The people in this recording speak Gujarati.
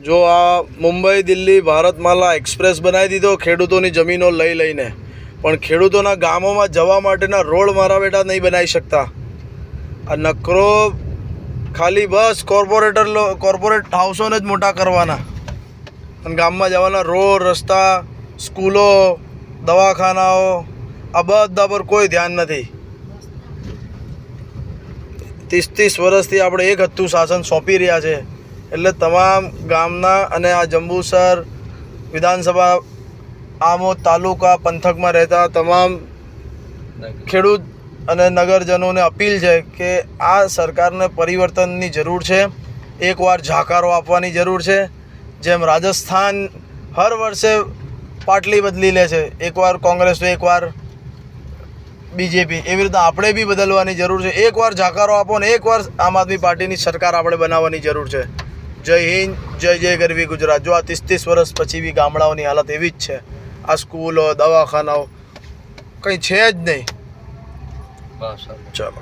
જો આ મુંબઈ દિલ્હી ભારતમાલા એક્સપ્રેસ બનાવી દીધો ખેડૂતોની જમીનો લઈ લઈને, પણ ખેડૂતોના ગામોમાં જવા માટેના રોડ મારા બેટા નહીં બનાવી શકતા. આ નકરો ખાલી બસ કોર્પોરેટ હાઉસોને જ મોટા કરવાના અને ગામમાં જવાના રોડ રસ્તા સ્કૂલો દવાખાનાઓ આ બધા પર કોઈ ધ્યાન નથી. 30 વર્ષથી આપણે એક હથ્થું શાસન સોંપી રહ્યા છે. એટલે તમામ ગામના અને આ જંબુસર વિધાનસભા આમોદ તાલુકા પંથકમાં રહેતા તમામ ખેડૂત અને નગરજનોને અપીલ છે કે આ સરકારને પરિવર્તનની જરૂર છે. એકવાર ઝાકારો આપવાની જરૂર છે. જેમ રાજસ્થાન હર વર્ષે પાટલી બદલી લે છે, એકવાર કોંગ્રેસ તો એકવાર બીજેપી, એવી રીતે આપણે બી બદલવાની જરૂર છે. એકવાર ઝાકારો આપો ને એકવાર આમ આદમી પાર્ટીની સરકાર આપણે બનાવવાની જરૂર છે. જય હિન્દ, જય જય ગરવી ગુજરાત. જો આ 30 વર્ષ પછી બી ગામડાઓની હાલત એવી જ છે. આ સ્કૂલો દવાખાનાઓ કંઈ છે જ નહીં. ચાલો.